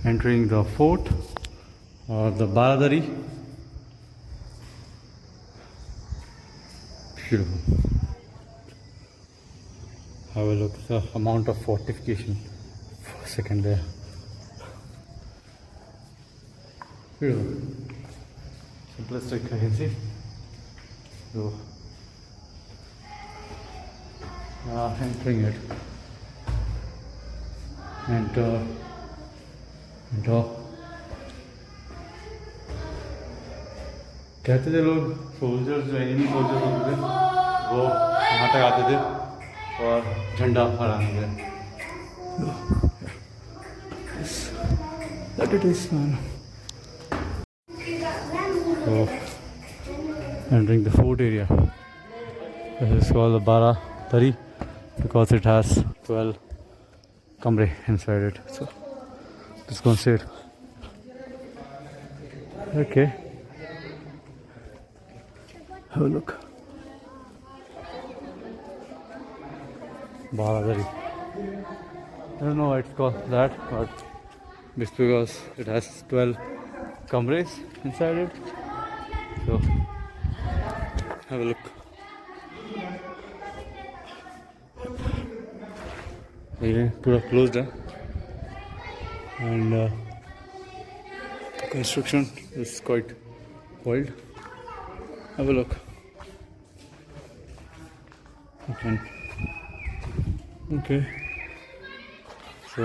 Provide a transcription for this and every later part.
entering the fort or the Baradari. Beautiful. Have a look at the amount of fortification for a second there. Beautiful. Simplistic, I can see. So, entering it. Enter. कहते थे लोग soldiers जो enemy soldiers होते थे वो यहाँ तक आते थे और झंडा फहराने थे. That it is, man. So, entering the fort area. This is called the Baradari because it has 12 kamre inside it. So, just gonna see it. Okay. Have a look. Baradari. I don't know why it's called that, but just because it has 12 kamres inside it. So, have a look. Yeah, pura closed, and the construction is quite wild. Have a look. Okay. So,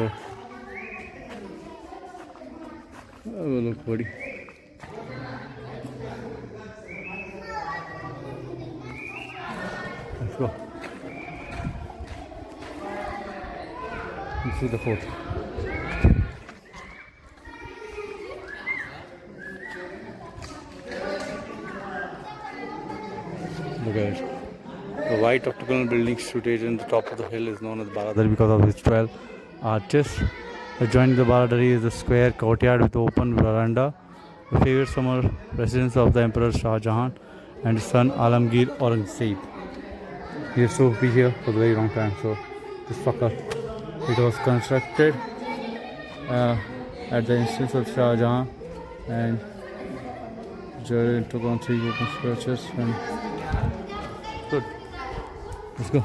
have a look, buddy. Let's go. Let's see the fort. Look at it. The white octagonal building situated on the top of the hill is known as Baradari because of its 12 arches. Adjoining the Baradari is a square courtyard with open veranda, the favorite summer residence of the Emperor Shah Jahan and his son Alamgir Aurangzeb. He used to be here for a very long time. So this fucker, it was constructed at the instance of Shah Jahan, and Jared took on 3 open scratches and good. Let's go.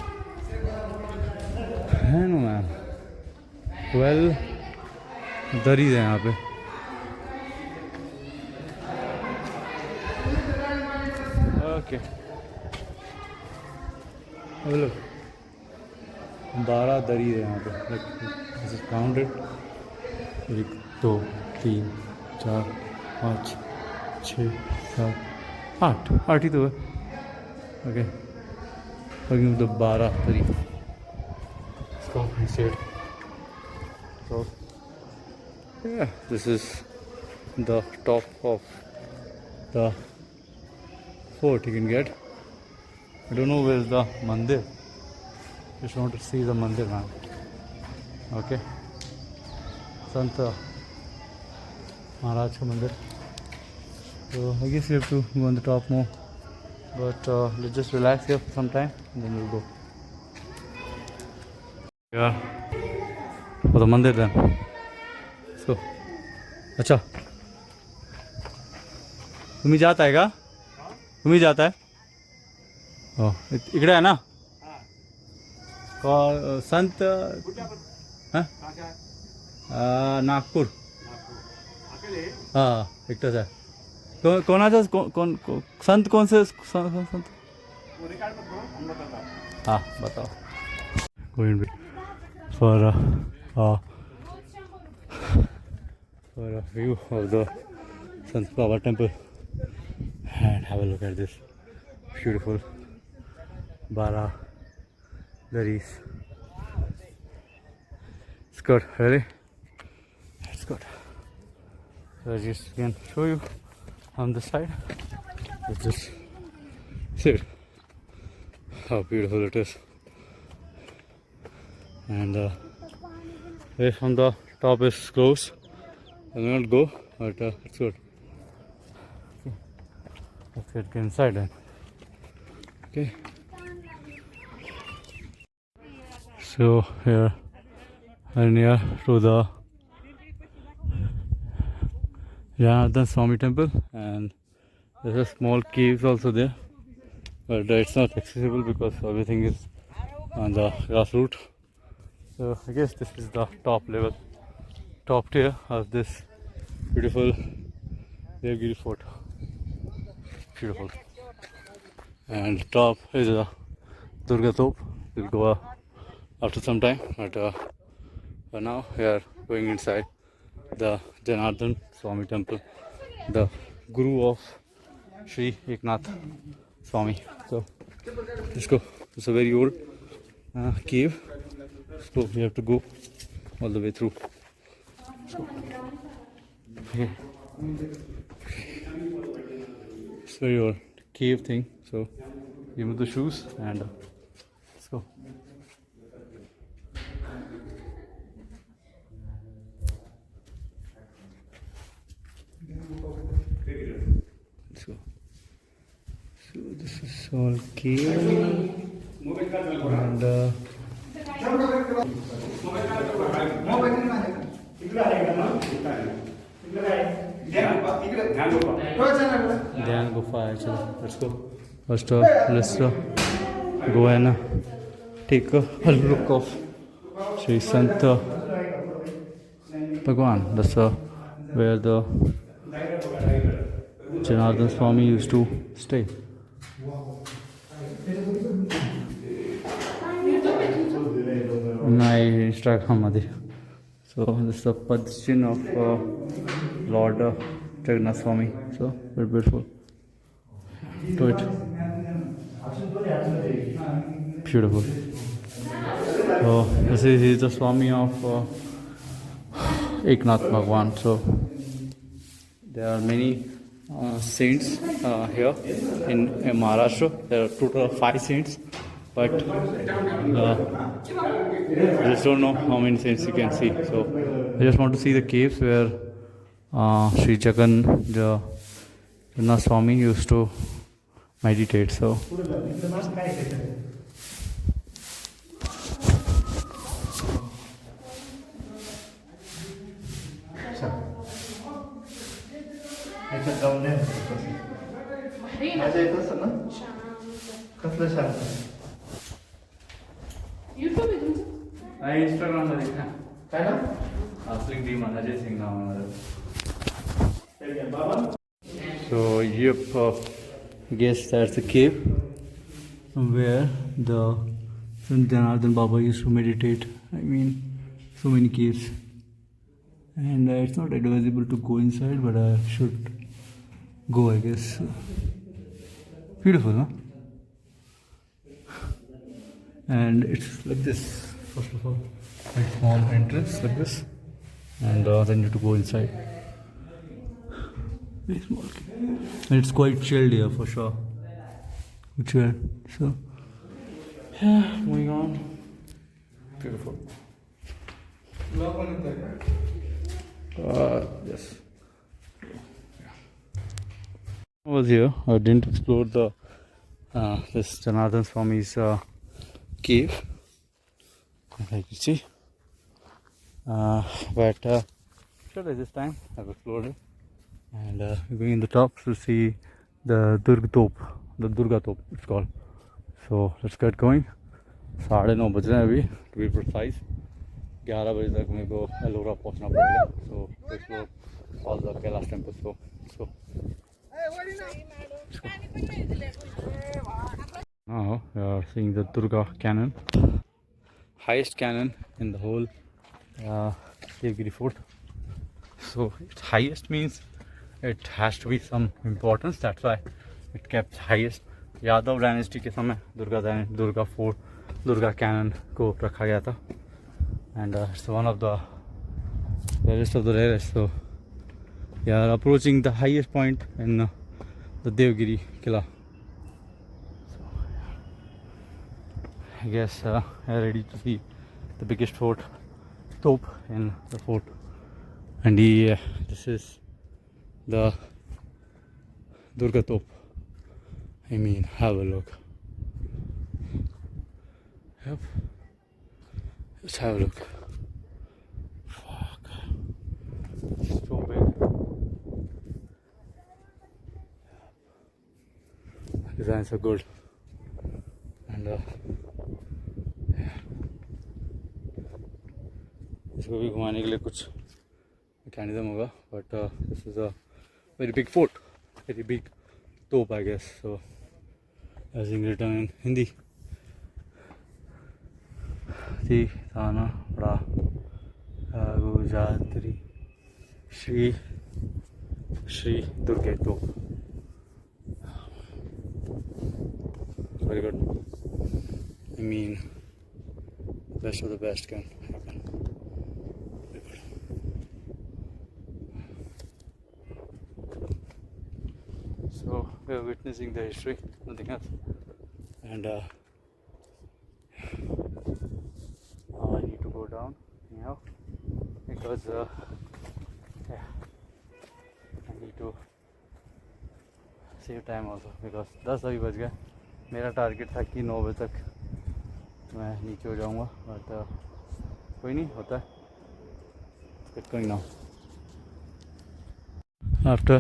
है ना ma'am 12 दरीज है यहाँ पे. Okay hello 12 दरीज है यहाँ पे. Counted 1 2 3 4 5 6 7 8 ही तो है. Okay, talking of the Baradari. Let's go inside. So, yeah, this is the top of the fort you can get. I don't know where is the mandir. Just want to see the mandir, man. Okay, Sant Maharaj ka mandir. So I guess you have to go on the top more. But let's just relax here for some time and then we'll go. Yeah, for the mandir then. Let's go. अच्छा तुम्ही जात आहे का? तुम्ही जात आहे? हो इकडे आहे ना? संत हां नागपूर. हां एकटाच आहे. कोणाचा कोण संत कौन से संत? हाँ बताओ. Going for a view of the Sant Baba temple and have a look at this beautiful Baradaris. It's good, really. It's good. So I just can show you on the side. Let's just see how beautiful it is. And way from the top is closed. I will not go, but it's good. Okay. Let's get inside then. Okay. So here and near to the Janardhan Swami temple, and there's a small caves also there, but it's not accessible because everything is on the grassroots. So I guess this is the top level, top tier of this beautiful Devgiri fort. Beautiful. And top is a Durga Top. We'll go after some time, but for now we are going inside the Janardhan Swami temple, the guru of Sri Eknath Swami. So let's go. It's a very old cave, so we have to go all the way through. Okay. It's very old cave thing. So give me the shoes and let's go. Let's go. So this is all cave and Dhyan Gufa actually. Let's go. First let's go and take a look of Sri Sant Bhagwan. That's where the Janardhan Swami used to stay. My Instagram मध्ये. So this is the Padchin of Lord Jagannath Swami. So very beautiful. Do it. Beautiful. So this is the Swami of Eknath Bhagwan. So there are many saints here in Maharashtra. There are total of 5 saints, but I just don't know how many saints you can see. So I just want to see the caves where Sri Jagannath Swami used to meditate. So Instagram मध्ये काय ना असलिंग team Ajay Singh now So yep, guess that's the cave where the Sant Janardhan Baba used to meditate. I mean, so many caves, and it's not advisable to go inside, but I should go, I guess. Beautiful, huh? And it's like this. First of all, a small entrance like this, and then you have to go inside. Very small, and it's quite chilled here for sure. Chilled. So yeah, moving on. Beautiful. Yes. I was here. I didn't explore the this Janardhan Swami's cave, like you see. But sure, this time I've explored it, and we're going in the top to see the Durga Top, it's called. So let's get going. 9:30 बज रहे हैं अभी, to be precise. 11 बजे तक मेरे को एलोरा पहुंचना पड़ेगा. So explore all the Kailash temples. So let's go. Now we are seeing the Durga cannon, highest cannon in the whole Devgiri fort. So its highest means it has to be some importance. That's why it kept highest. Yadav dynasty के समय Durga cannon को रखा गया था, and it's one of the rarest of the rarest. So we are approaching the highest point in the Devgiri Killa. So I guess we are ready to see the biggest fort, Top, in the fort. And this is the Durga Top. I mean, have a look. Yep. Let's have a look. Fuck. It's so big. designs are good, and इसको भी घुमाने के लिए कुछ mechanism होगा, but this is a very big fort, very big top I guess, so as written in Hindi थी थाना बड़ा गुजराती श्री श्री दुर्गे तोप. Very good. I mean, best of the best can happen. Very good. So we are witnessing the history, nothing else. And now I need to go down now because yeah, I need to save time also because 10 अभी बज गया. मेरा target था कि 9 बजे तक मैं नीचे हो जाऊंगा, बट कोई नहीं, होता है. It's going now. After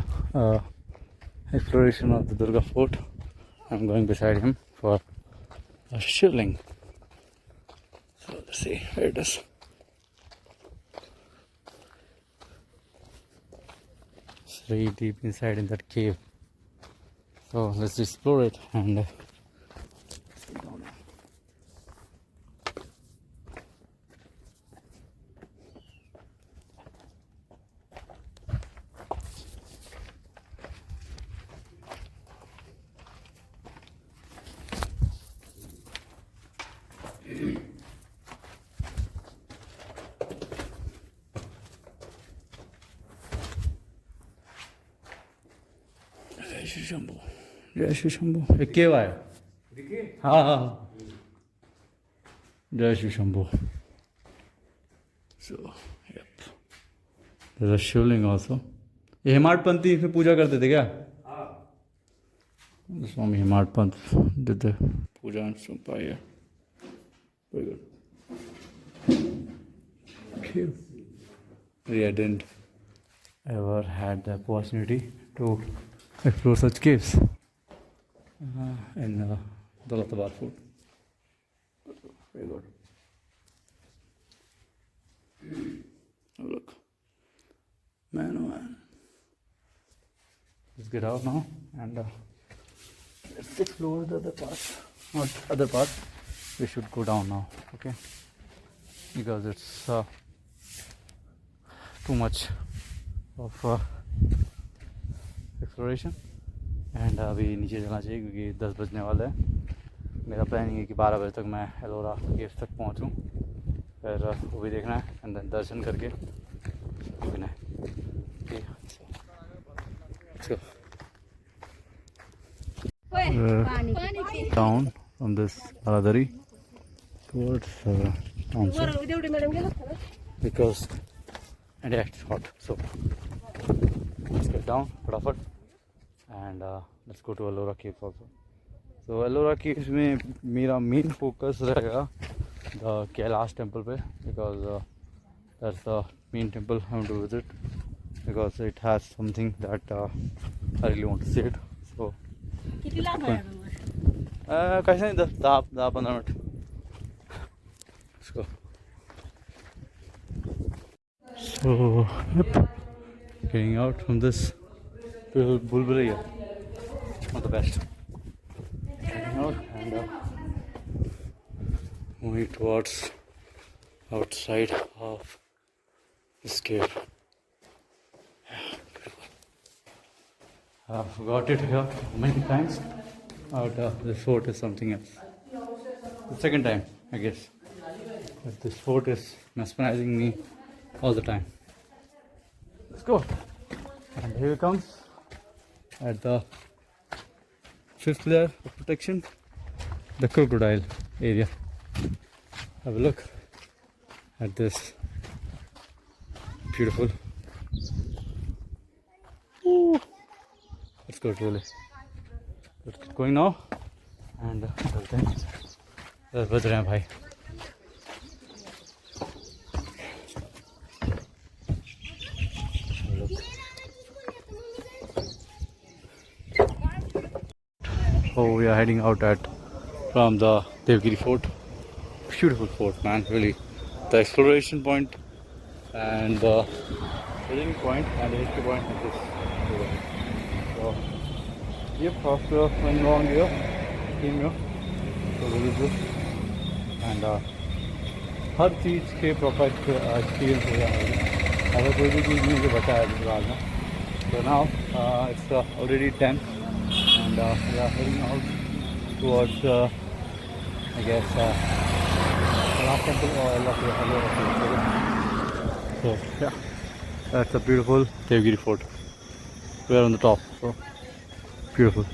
exploration of the Durga Fort, I'm going beside him for a shivling. So let's see where it is. It's very deep inside in that cave. So let's explore it and जय श्री शंभू, जय श्री शंभू. एक केव है. हाँ हाँ, जय Shri Shambhu. So yep, there's a shivling also. ये हेमाड पंथी इसमें पूजा करते थे क्या? स्वामी हेमाड पंथ did the puja and stuff here. Very good. Okay. I didn't ever had the opportunity to explore such caves in Daulatabad Fort. Very good. Oh, look. Man, oh man. Let's get out now and let's explore the other path. Not other path. We should go down now, okay? Because it's too much of exploration. And अभी नीचे जाना चाहिए क्योंकि 10 बजने वाला है. मेरा planning है कि 12 बजे तक मैं एलोरा केव्स तक पहुंचूं, फिर वो भी देखना है एंड देन दर्शन करके रुकना है. Down from this Baradari towards town because and it's hot, so let's get down फटाफट and let's go to Ellora Caves also. So Ellora Caves में मेरा मेन फोकस रहेगा the Kailash temple पे because that's the main temple I want to visit because it has something that I really want to see it. So कैसे नहीं 10-15 minute. Let's go. So yep, getting out from this Bulbulaya, not the best. Getting out and moving towards outside of this cave. I've got it here many times, but this fort is something else. The second time, I guess. But this fort is mesmerizing me all the time. Let's go. And here it comes at the 5th layer of protection, the crocodile area. Have a look at this. Beautiful. Ooh. Let's go really. Let's get going now. And let's बज रहे हैं भाई. So we are heading out from the Devgiri Fort. Beautiful fort, man. Really, the exploration point and the visiting point and the history point is just over. So, yep, after one long year, came here to visit this and हर चीज़ के proper experience हो जाएगा अगर कोई भी चीज़ मुझे बताया फिलहाल में so now it's already 10 and we are heading out towards I guess last temple or so yeah that's a beautiful Devgiri Fort we are on the top so beautiful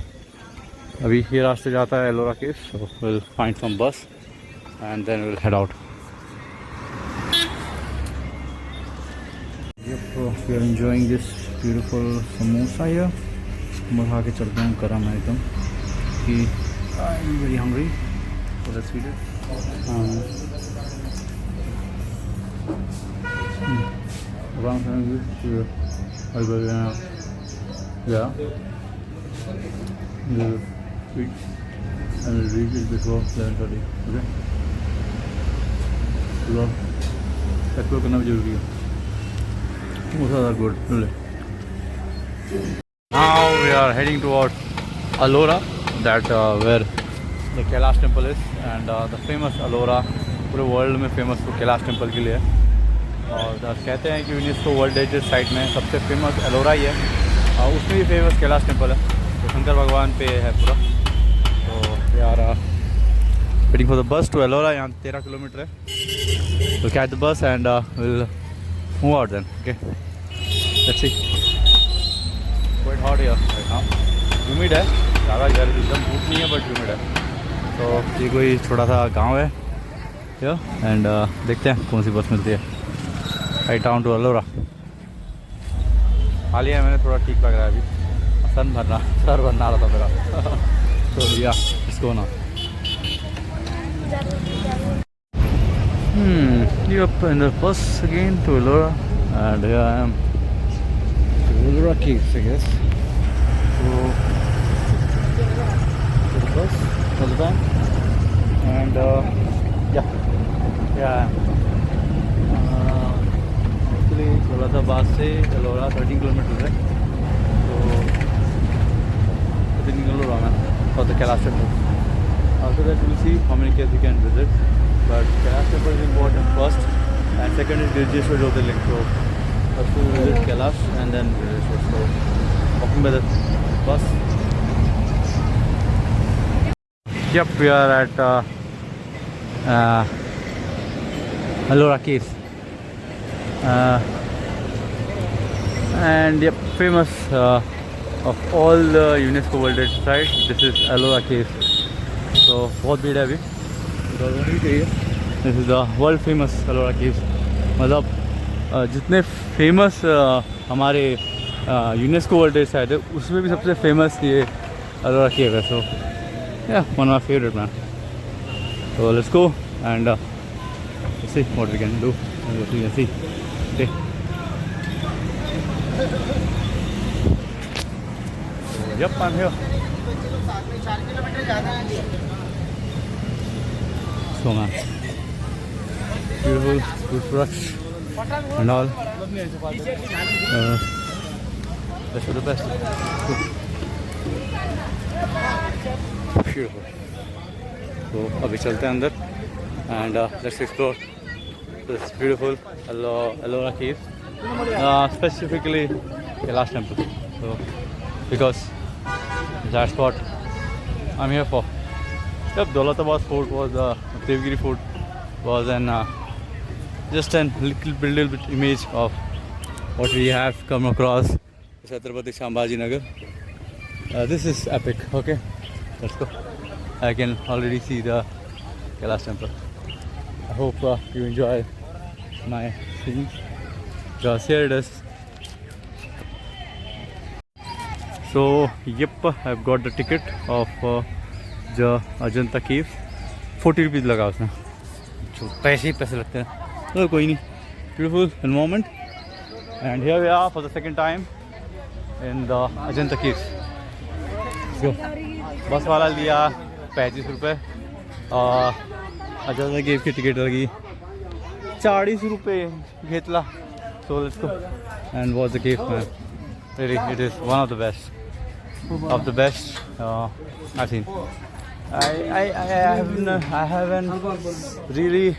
अभी ये रास्ते जाता है एलोरा केव so we'll find some bus and then we'll head out. Yep, we are enjoying this beautiful samosa here. Samosa के चलते हैं गरम है एकदम कि I'm very hungry so let's eat it. Around yeah. We'll eat and we'll reach it before 11:30. Okay. So explore करना भी जरूरी है. Samosas are good, really. Now we are heading towards Ellora, that where the Kailash temple is, and the famous Ellora पूरे world में famous तो Kailash temple के लिए है और कहते हैं कि यूनेस्को वर्ल्ड हेरिटेज साइट में सबसे फेमस एलोरा ही है और उसमें भी फेमस कैलाश टेम्पल है तो शंकर भगवान पे है पूरा तो यार waiting for the bus to Ellora यहाँ 13 किलोमीटर है तो catch the bus and will move out then okay let's see quite hot here right now humid है ज़्यादा गर्म एकदम धूप नहीं है बट humid है तो ये कोई छोटा सा गांव है या एंड देखते हैं कौन सी बस मिलती है राइट डाउन टू एलोरा हाल ही मैंने थोड़ा ठीक लग रहा है अभी सर भरना रहा था मेरा तो या इसको ना Yep, in the bus again to Ellora, and here I am to Ellora Caves, I guess. So, to the bus all the time, and yeah. Actually, Daulatabad से Ellora 13 kilometers है, so I think Ellora man for the Kailash temple. After that, we'll see how many caves we can visit. But Kailash temple is important first and second is Girjeshwar Jyotirling. So first we visit Kailash and then Girjeshwar. So walking by the bus. Yep, we are at Ellora Caves. And yep, famous of all the UNESCO World Heritage Sites. This is Ellora Caves. So बहुत भीड़ है अभी this is the world famous Ellora caves मतलब जितने famous हमारे UNESCO world heritage site है उसमें भी सबसे फेमस ये एलोरा केव है so ya one of my favourite man so let's go and see what we can do see okay yup I am here so man beautiful food products and all that's for the best beautiful so abhi chalte hain andar and let's explore this beautiful Ellora Caves specifically Kailash temple so because that's what I'm here for. Yep, Daulatabad Fort was Devgiri Fort was an just a little bit image of what we have come across Chhatrapati Sambhaji Nagar. This is epic. Okay, let's go. I can already see the Kailash temple. I hope you enjoy my scenes because here it is. So yep, I've got the ticket of the Ajanta Cave. 40 rupees लगा उसने जो पैसे ही पैसे लगते हैं तो कोई नहीं beautiful environment and here we are for the second time in the Ajanta Caves. Let's go. बस वाला लिया 35 रुपये और अच्छा गेम की टिकट लगी 40 रुपये घेतला. So let's go and watch the cave, man. Really, it is one of the best I've seen. I haven't really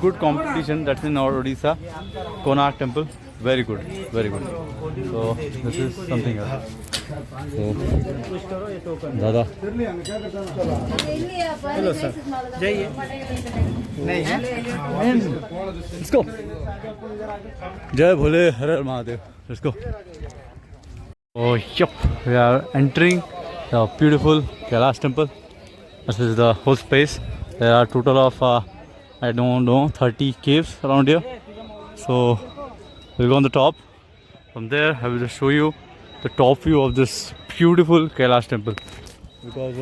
good competition. That's in our Odisha Konark temple. Very good, very good. So this is something else. So, Dada. Hello sir. Let's go. Jai Bhole, Har Har Mahadev. Let's go. Oh, yup. We are entering the beautiful Kailash temple. This is the whole space. There are total of I don't know 30 caves around here. So we'll go on the top. From there, I will just show you the top view of this beautiful Kailash temple. Because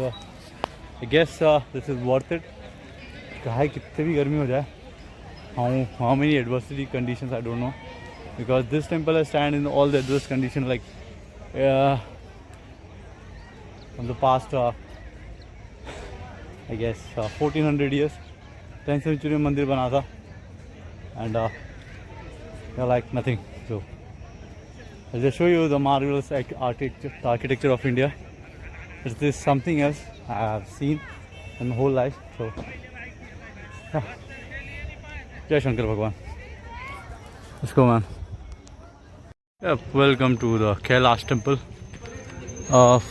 I guess this is worth it. चाहे कितने भी गर्मी हो जाए, how many adversity conditions I don't know, because this temple has stand in all the adverse conditions like from the past I guess 1400 years 10th century में मंदिर बना था and they're like nothing. So I'll just show you the marvelous architecture of India. This is something else I have seen in my whole life. So Jai Shankar Bhagwan. Let's go, man. Yep, welcome to the Kailash temple of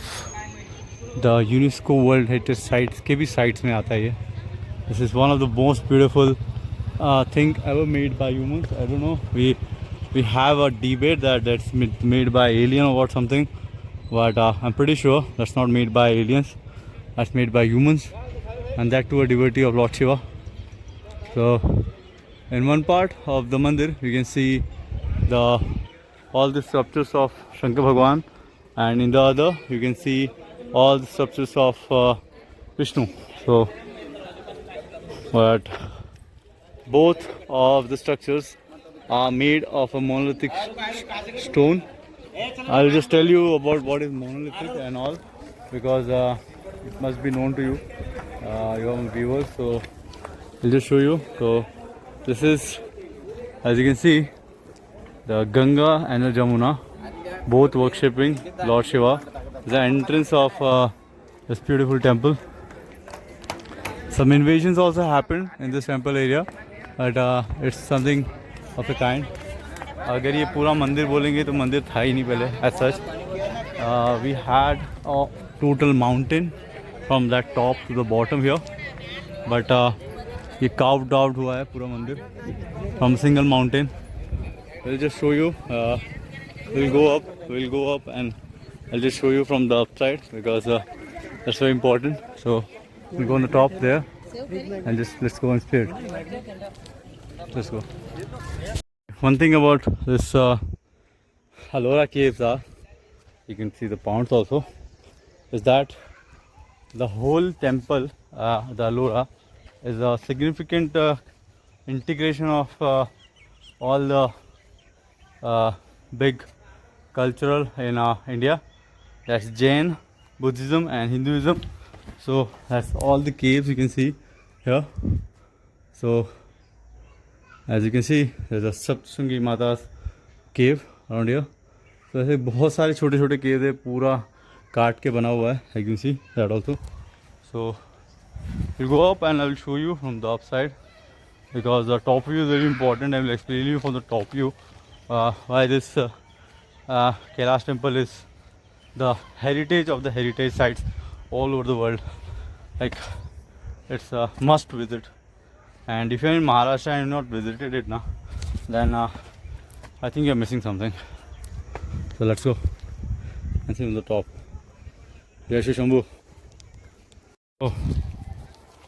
the UNESCO World Heritage Sites के भी sites में आता है ये. This is one of the most beautiful thing ever made by humans. I don't know. We have a debate that that's made by alien or something, but I'm pretty sure that's not made by aliens. That's made by humans, and that too a devotee of Lord Shiva. So in one part of the mandir you can see all the sculptures of Shankar Bhagwan, and in the other you can see all the sculptures of Vishnu. So but both of the structures are made of a monolithic stone. I'll just tell you about what is monolithic and all, because it must be known to you, your viewers. So I'll just show you. So this is, as you can see, the Ganga and the Jamuna, both worshipping Lord Shiva. The entrance of this beautiful temple. Some invasions also happened in this temple area, but it's something of a kind. अगर ये पूरा मंदिर बोलेंगे तो मंदिर था ही नहीं पहले. As such, we had a total mountain from that top to the bottom here, but ये carved out हुआ है पूरा मंदिर from single mountain. I'll just show you. We'll go up, and I'll just show you from the upside, because that's very important. So we'll go on the top there, and just let's go and see it. Let's go. One thing about this Ellora caves are, you can see the ponds also, is that the whole temple, the Ellora, is a significant integration of all the big cultural in India. That's Jain, Buddhism and Hinduism. So that's all the caves you can see here. So as you can see, there's a Saptashringi Mata's cave around here. So ऐसे बहुत सारे छोटे छोटे caves है, पूरा काट के बना हुआ है. You can see that also. So we'll go up and I will show you from the upside, because the top view is very important. I will explain you from the top view why this Kailash temple is the heritage of the heritage sites all over the world. Like, it's a must visit. And if you're in Maharashtra and you've not visited it now, then I think you're missing something. So let's go and see on the top. Jai Shri Shambhu. Oh,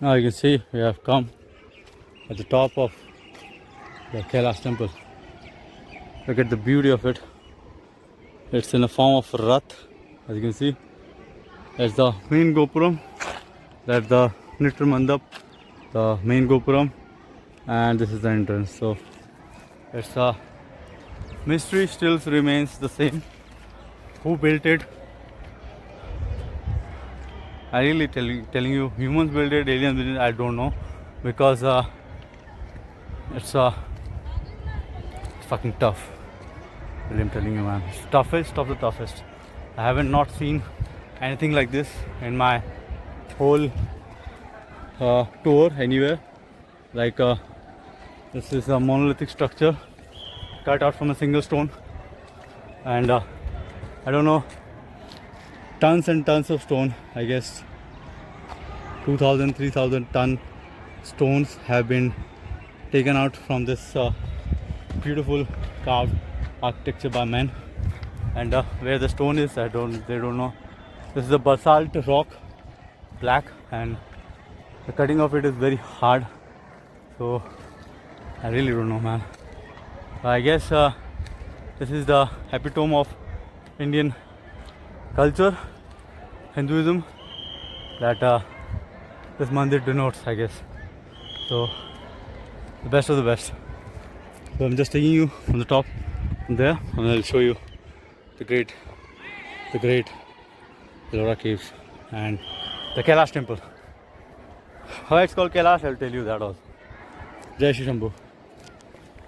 now you can see we have come at the top of the Kailash temple. Look at the beauty of it. It's in the form of Rath, as you can see. That's the main Gopuram. That's the Nitya Mandap, the main Gopuram, and this is the entrance. So it's a mystery still remains the same. Who built it? I really telling you, humans build it, aliens build it, I don't know, because it's fucking tough. Really, I'm telling you, man, it's toughest of the toughest. I haven't not seen anything like this in my whole tour anywhere. Like this is a monolithic structure cut out from a single stone, and I don't know, tons and tons of stone. I guess 2,000, 3,000 ton stones have been taken out from this beautiful carved architecture by men. And where the stone is, they don't know. This is a basalt rock, black, and the cutting of it is very hard. So I really don't know, man. I guess this is the epitome of Indian culture, Hinduism, that this mandir denotes, I guess. So the best of the best. So I'm just taking you from the top there, and I'll show you the great Ellora caves and the Kailash temple. Why it's called Kailash, I'll tell you that also. Jai Shri Shambhu.